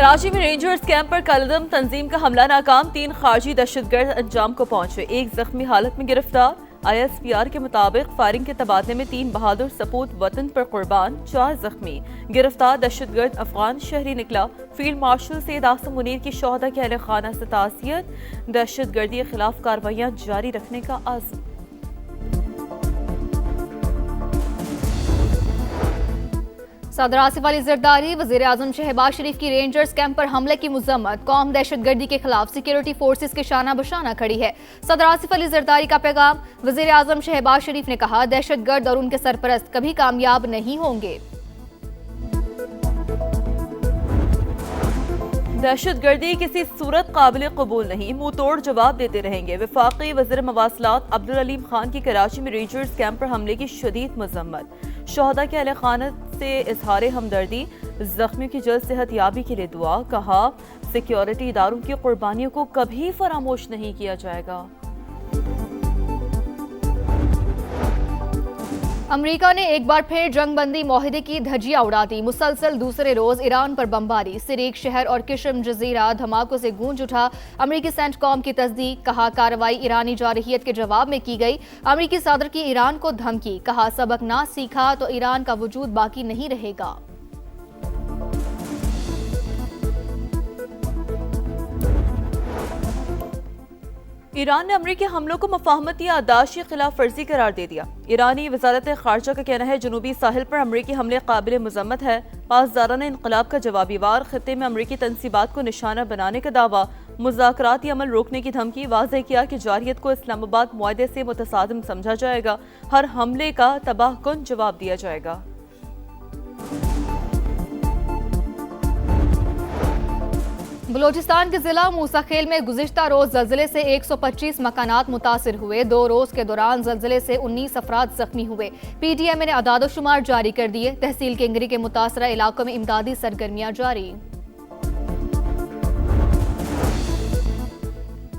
कराची में rangers camp पर कलदम तंजीम का हमला नाकाम, 3 खारजी दहशतगर्द अंजाम को पहुंचे, 1 जख्मी हालत में गिरफ्तार। ISPR के मुताबिक फायरिंग के तबादले में 3 बहादुर सपूत वतन पर कुर्बान, 4 जख्मी। गिरफ्तार दहशतगर्द अफगान शहरी निकला। फील्ड मार्शल सैयद आसिम मुनीर की शोहदा के अहले खाना से ताज़ियत, दहशतगर्दी के खिलाफ कार्रवाइयां जारी रखने का आज़म। सदर आसिफ अली जरदारी वज़ीर आज़म शहबाज शरीफ की रेंजर्स कैंप पर हमले की मुज़म्मत, कौम दहशतगर्दी के खिलाफ सिक्योरिटी फोर्सेस के शाना बशाना खड़ी है। सदर आसिफ अली जरदारी का पैगाम, वज़ीर आज़म शहबाज शरीफ ने कहा, दहशतगर्द और उनके सरपरस्त कभी कामयाब नहीं होंगे। दहशतगर्दी किसी सूरत काबिल कबूल नहीं, मुंह तोड़ जवाब देते रहेंगे। वफाकी वज़ीर मवासलात अब्दुल अलीम खान की कराची में रेंजर्स कैंप पर हमले की शदीद मजम्मत, शोहदा के अहले खाना से इजहार हमदर्दी, जख्मियों की जल्द सेहतयाबी के लिए दुआ। कहा, सिक्योरिटी इदारों की कुर्बानियों को कभी फरामोश नहीं किया जाएगा। अमेरिका ने एक बार फिर जंगबंदी माहिदे की धज्जियां उड़ा दी। मुसलसल दूसरे रोज ईरान पर बमबारी, सिरीक शहर और किशम जजीरा धमाकों से गूंज उठा। अमेरिकी सेंटकॉम की तस्दीक, कहा कार्रवाई ईरानी जारहियत के जवाब में की गई। अमेरिकी सदर की ईरान को धमकी, कहा सबक ना सीखा तो ईरान का वजूद बाकी नहीं रहेगा। ईरान ने अमरीकी हमलों को मुफाहमती याददाश्त की खिलाफ वर्जी करार दे दिया। ईरानी वजारत खारजा का कहना है, जनूबी साहिल पर अमरीकी हमले काबिल मजम्मत है। पासदाराना इंकलाब का जवाबी वार, खित्ते में अमरीकी तनसीबात को निशाना बनाने का दावा, मुज़ाकराती अमल रोकने की धमकी। वाज़ेह किया कि जारहियत को इस्लामाबाद मुआहदे से मुतसादिम समझा जाएगा, हर हमले का तबाहकुन जवाब दिया जाएगा। बलोचिस्तान के जिला मूसाखेल में गुज़िश्ता रोज जल्जले से 125 मकानात मुतासिर हुए। 2 रोज के दौरान जल्जले से 19 अफराद जख्मी हुए। PTMA ने अदादोशुमार जारी कर दिए। तहसील केंगरी के मुतासरा इलाकों में इमदादी सरगर्मियां जारी।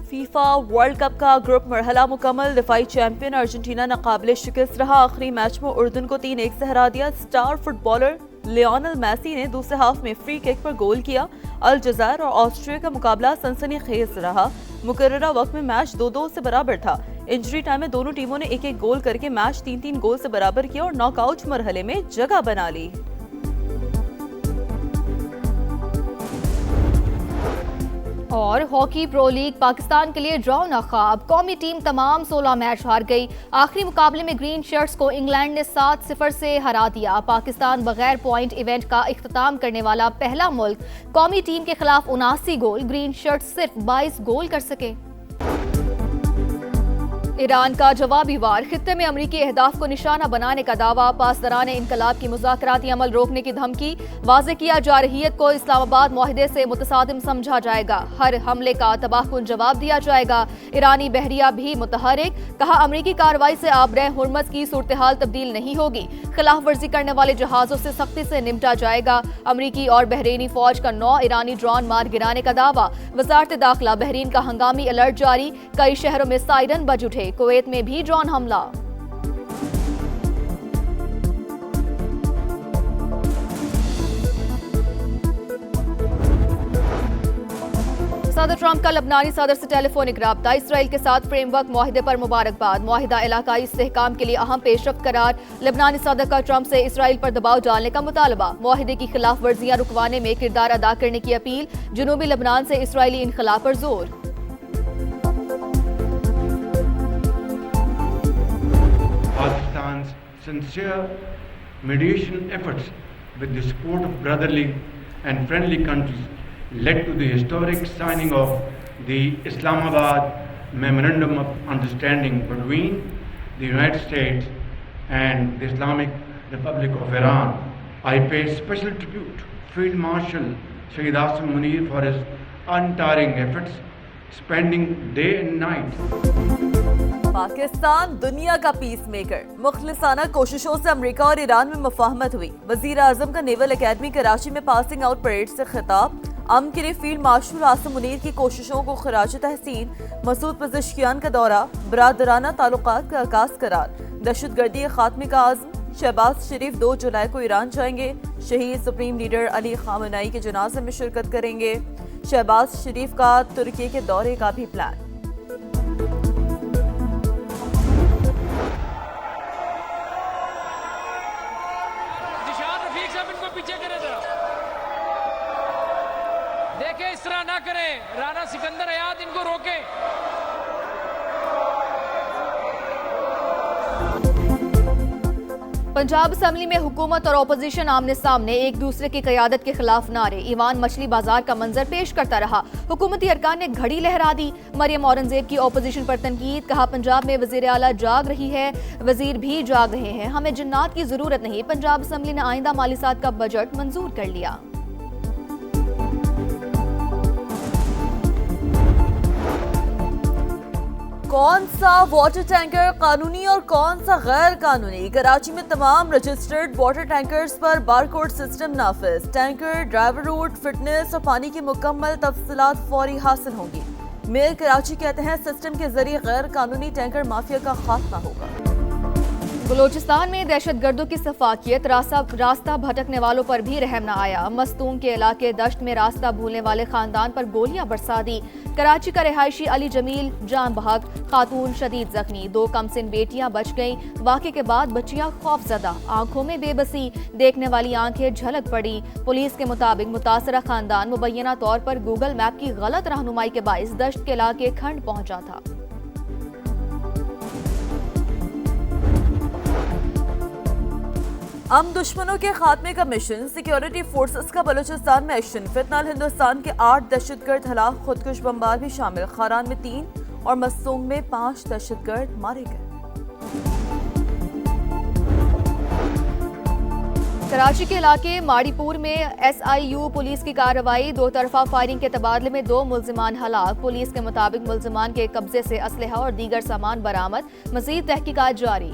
फीफा वर्ल्ड कप का ग्रुप मरहला मुकम्मल, दिफाई चैंपियन अर्जेंटीना नाकाबिले शिकस्त रहा। आखिरी मैच में उर्दन को 3-1 से हरा दिया। स्टार फुटबॉलर लियोनेल मेसी ने दूसरे हाफ में फ्री किक पर गोल किया। अलजज़ायर और ऑस्ट्रिया का मुकाबला सनसनीखेज रहा। मुकर्ररा वक्त में मैच 2-2 से बराबर था। इंजरी टाइम में दोनों टीमों ने 1-1 गोल करके मैच 3-3 गोल से बराबर किया और नॉकआउट मरहले में जगह बना ली। और हॉकी प्रो लीग, पाकिस्तान के लिए ड्रॉ ना ख्वाब। कौमी टीम तमाम 16 मैच हार गई। आखिरी मुकाबले में ग्रीन शर्ट्स को इंग्लैंड ने 7-0 से हरा दिया। पाकिस्तान बगैर पॉइंट इवेंट का इख्तिताम करने वाला पहला मुल्क। कौमी टीम के खिलाफ 79 गोल, ग्रीन शर्ट्स सिर्फ 22 गोल कर सके। ईरान का जवाबी वार, खित्ते में अमरीकी अहदाफ को निशाना बनाने का दावा। पासदारान इनकलाब की मुज़ाकराती अमल रोकने की धमकी। वाज़ेह किया, जारहियत को इस्लामाबाद मुआहदे से मुतसादिम समझा जाएगा, हर हमले का तबाहकुन जवाब दिया जाएगा। ईरानी बहरिया भी मुतहरिक, कहा अमरीकी कार्रवाई से आबरे हुर्मस की सूरत हाल तब्दील नहीं होगी। खिलाफ वर्जी करने वाले जहाजों से सख्ती से निपटा जाएगा। अमरीकी और बहरीनी फौज का 9 ईरानी ड्रोन मार गिराने का दावा। वजारत दाखिला, बहरीन का हंगामी अलर्ट जारी। कई शहरों में सायरन बज उठे। कुवैत में भी ड्रोन हमला। सदर ट्रंप का लबनानी सदर से टेलीफोनिक राब्ता। इसराइल के साथ फ्रेमवर्क मुआहदे पर मुबारकबाद। मुआहिदा इलाकाई इस्तेहकाम के लिए अहम पेशरफ्त करार। लबनानी सदर का ट्रंप से इसराइल पर दबाव डालने का मुतालबा। मुआहदे की खिलाफ वर्जियां रुकवाने में किरदार अदा करने की अपील। जनूबी लबनान से इसराइली इनखला पर जोर। Pakistan's sincere mediation efforts with the support of brotherly and friendly countries led to the historic signing of the Islamabad Memorandum of Understanding between the United States and the Islamic Republic of Iran. I pay special tribute to Field Marshal Sayyid Asim Munir for his untiring efforts, spending day and night. Pakistan दुनिया का peace maker, मुखलिसाना कोशिशों से America और Iran में मुफाहमत हुई। वजीर आजम का naval academy Karachi में पासिंग आउट परेड से खिताब। अमन के लिए फील्ड मार्शल आसिम मुनीर की कोशिशों को खराज तहसीन। मसूद पज़ेश्कियान का दौरा, बरादराना ताल्लुकात का आगाज करार। दहशतगर्दी के खात्मे का आज़म। शहबाज शरीफ 2 जुलाई को ईरान जाएंगे। शहीद सुप्रीम लीडर अली खामनेई के जनाजे में शिरकत करेंगे। शहबाज शरीफ का तुर्की के दौरे का भी प्लान। देखे इस तरह ना करें, राणा सिकंदर हयात इनको रोके। पंजाब असेंबली में हुकूमत और ओपोजिशन आमने सामने एक दूसरे की क़यादत के खिलाफ नारे। ईवान मछली बाजार का मंजर पेश करता रहा। हुकूमती अरकान ने घड़ी लहरा दी। मरियम औरंगजेब की ओपोजिशन पर तनकीद। कहा पंजाब में वजीर आला जाग रही है, वजीर भी जाग रहे हैं, हमें जिन्नात की जरूरत नहीं। पंजाब असेंबली ने आइंदा माली साल का बजट मंजूर कर लिया। कौन सा वाटर टैंकर कानूनी और कौन सा गैर कानूनी? कराची में तमाम रजिस्टर्ड वाटर टैंकर्स पर बारकोड सिस्टम नाफिज। टैंकर, ड्राइवर रूट, फिटनेस और पानी की मुकम्मल तफसीलात फौरी हासिल होंगी। मेयर कराची कहते हैं सिस्टम के जरिए गैर कानूनी टैंकर माफिया का खात्मा होगा। बलोचिस्तान में दहशतगर्दों की सफाकियत, रास्ता भटकने वालों पर भी रहम न आया। मस्तूम के इलाके दश्त में रास्ता भूलने वाले खानदान पर गोलियां बरसा दी। कराची का रिहायशी अली जमील जान बहक, खातून शदीद जख्मी। 2 कमसिन बेटियां बच गईं। वाक़े के बाद बच्चियां खौफजदा, आंखों में बेबसी, देखने वाली आंखें झलक पड़ी। पुलिस के मुताबिक मुतासरा खानदान मुबैना तौर पर गूगल मैप की गलत रहनुमाई के बाइस दश्त के इलाके खंड पहुंचा था। हम दुश्मनों के खात्मे का मिशन। सिक्योरिटी फोर्सेस का बलूचिस्तान में एक्शन। फिलहाल हिंदुस्तान के 8 दहशतगर्द हलाक, खुदकुश बमबार भी शामिल। खारान में 3 और मस्तूंग में 5 दहशतगर्द मारे गए। कराची के इलाके माड़ीपुर में SIU पुलिस की कार्रवाई। 2 तरफा फायरिंग के तबादले में 2 मुल्जिमान हलाक। पुलिस के मुताबिक मुल्जिमान के कब्जे से असलहा और दीगर सामान बरामद। मजीद तहकीकात जारी।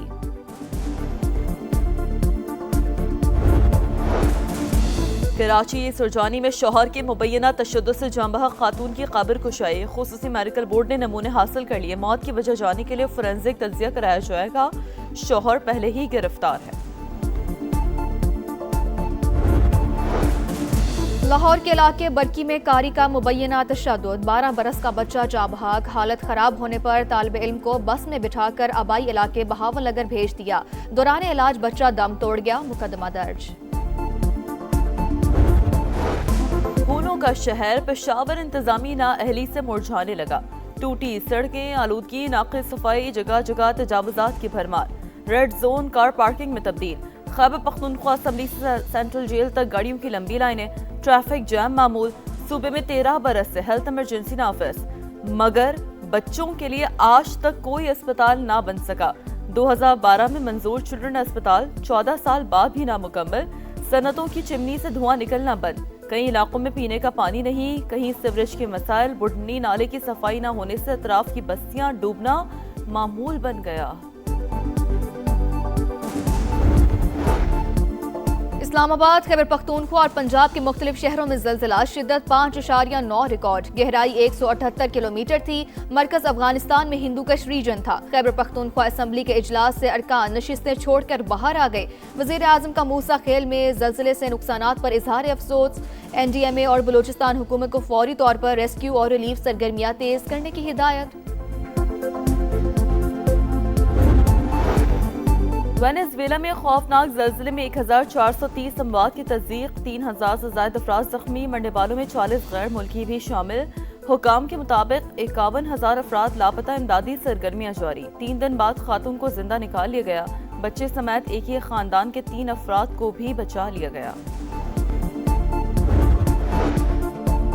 कराची सुरजानी में शौहर के मुबैना तशद्दुद से जांबह खातून की कब्र कुशाई। खुसूसी मेडिकल बोर्ड ने नमूने हासिल कर लिए। मौत की वजह जानने के लिए फोरेंसिक तज्जिया कराया जाएगा। शौहर पहले ही गिरफ्तार है। लाहौर के इलाके बरकी में कारी का मुबैना तशद्दुद। 12 बरस का बच्चा जाँ बहक। हालत खराब होने पर तालिब इल्म को बस में बिठाकर आबाई इलाके बहावल नगर भेज दिया। दौरान इलाज बच्चा दम तोड़ गया। मुकदमा दर्ज। खूनों का शहर पेशावर इंतजामी नाअहली से मुरझाने लगा। टूटी सड़कें, आलूदगी, नाक़िस सफाई, जगह जगह तजावुजात की भरमार। रेड जोन कार पार्किंग में तब्दील। खैबर पख्तूनख्वा असेंबली से सेंट्रल जेल तक गाड़ियों की लंबी लाइनें। ट्रैफिक जैम मामूल। सूबे में 13 बरस से हेल्थ इमरजेंसी नाफिज, मगर बच्चों के लिए आज तक कोई अस्पताल ना बन सका। 2012 में मंजूर चिल्ड्रन अस्पताल 14 साल बाद भी नामुकम्मल। सनतों की चिमनी से धुआं निकलना बंद। कई इलाकों में पीने का पानी नहीं, कहीं सीवरेज के मसाइल। बुढ़नी नाले की सफाई न होने से अतराफ की बस्तियां डूबना मामूल बन गया। इस्लामाबाद, खैबर पख्तूनख्वा और पंजाब के मुख्तलिफ शहरों में ज़लज़ला। शिद्दत 5.9 रिकॉर्ड। गहराई 178 किलोमीटर थी। मरकज अफगानिस्तान में हिंदूकश रीजन था। खैबर पख्तूनख्वा असेंबली के इजलास से अरकान नशिस्तें छोड़कर बाहर आ गए। वज़ीर आज़म का मूसा खेल में ज़लज़ले से नुकसानात पर इजहार अफसोस। NDMA और बलूचिस्तान हुकूमत को फौरी तौर पर रेस्क्यू और रिलीफ सरगर्मियाँ तेज करने की हिदायत। वेनेजुएला में खौफनाक ज़लज़ले में 1430 अमवात की तस्दीक। 3000 से ज़ायद अफराद जख्मी। मरने वालों में 40 गैर मुल्की भी शामिल। हुकाम के मुताबिक 51,000 अफराद लापता। इमदादी सरगर्मियाँ जारी। 3 दिन बाद खातून को जिंदा निकाल लिया गया। बच्चे समेत एक ही खानदान के 3 अफराद को भी बचा लिया गया।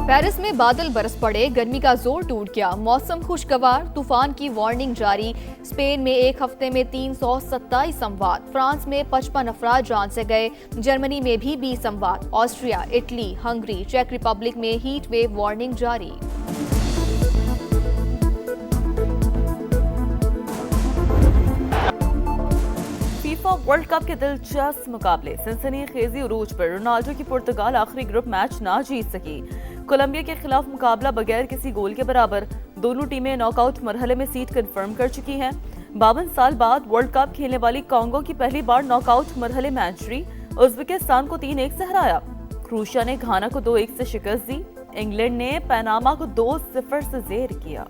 पेरिस में बादल बरस पड़े। गर्मी का जोर टूट गया। मौसम खुशगवार। तूफान की वार्निंग जारी। स्पेन में एक हफ्ते में 327 अमवात। फ्रांस में 55 अफराद जान से गए। जर्मनी में भी 20 अमवात। ऑस्ट्रिया, इटली, हंगरी, चेक रिपब्लिक में हीट वेव वार्निंग जारी। फीफा वर्ल्ड कप के दिलचस्प मुकाबले। सनसनीखेजी उरूज पर। रोनाल्डो की पुर्तगाल आखिरी ग्रुप मैच ना जीत सकी। कोलंबिया के खिलाफ मुकाबला बगैर किसी गोल के बराबर। दोनों टीमें नॉकआउट मरहले में सीट कंफर्म कर चुकी हैं। 52 साल बाद वर्ल्ड कप खेलने वाली कांगो की पहली बार नॉकआउट मरहले में एंट्री। उज्बेकिस्तान को 3-1 से हराया। क्रोएशिया ने घाना को 2-1 से शिकस्त दी। इंग्लैंड ने पनामा को 2-0 से जेर किया।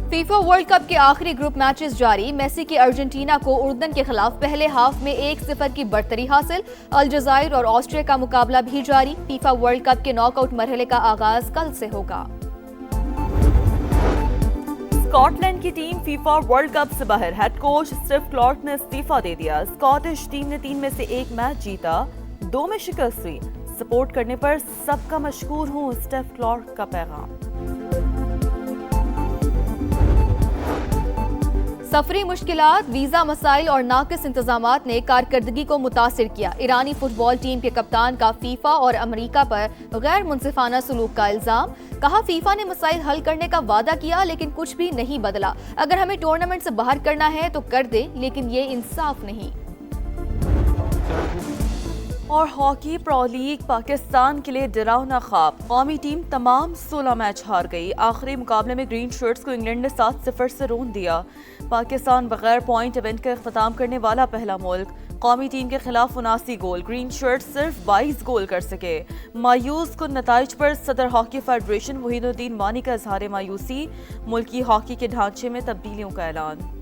फीफा वर्ल्ड कप के आखिरी ग्रुप मैचेस जारी। मेसी की अर्जेंटीना को उर्दन के खिलाफ पहले हाफ में 1-0 की बढ़तरी हासिल। अलजायर और ऑस्ट्रिया का मुकाबला भी जारी। फीफा वर्ल्ड कप के नॉकआउट मरहले का आगाज कल से होगा। स्कॉटलैंड की टीम फीफा वर्ल्ड कप से बाहर। हेड कोच स्टीव क्लॉर्क ने इस्तीफा दे दिया। स्कॉटिश टीम ने 3 में से 1 मैच जीता, 2 में शिकस्त हुई। सपोर्ट करने पर सबका मशकूर हूं, स्टीव क्लॉर्क का पैगाम। सफरी मुश्किलात, वीजा मसाइल और नाकिस इंतजामात ने कारकर्दगी को मुतासिर किया। ईरानी फुटबॉल टीम के कप्तान का फीफा और अमेरिका पर गैर मुंसिफाना सलूक का इल्जाम। कहा फीफा ने मसाइल हल करने का वादा किया लेकिन कुछ भी नहीं बदला। अगर हमें टूर्नामेंट से बाहर करना है तो कर दे, लेकिन ये इंसाफ नहीं। और हॉकी प्रो लीग पाकिस्तान के लिए डरावना ख्वाब। कौमी टीम तमाम 16 मैच हार गई। आखिरी मुकाबले में ग्रीन शर्ट्स को इंग्लैंड ने 7-0 से रोन दिया। पाकिस्तान बगैर पॉइंट इवेंट का इख्तिताम करने वाला पहला मुल्क। कौमी टीम के खिलाफ 79 गोल, ग्रीन शर्ट सिर्फ 22 गोल कर सके। मायूस कुन नताइज पर सदर हॉकी फेडरेशन वहीदुद्दीन वानी का इजहार मायूसी। मुल्की हॉकी के ढांचे में तब्दीलियों का ऐलान।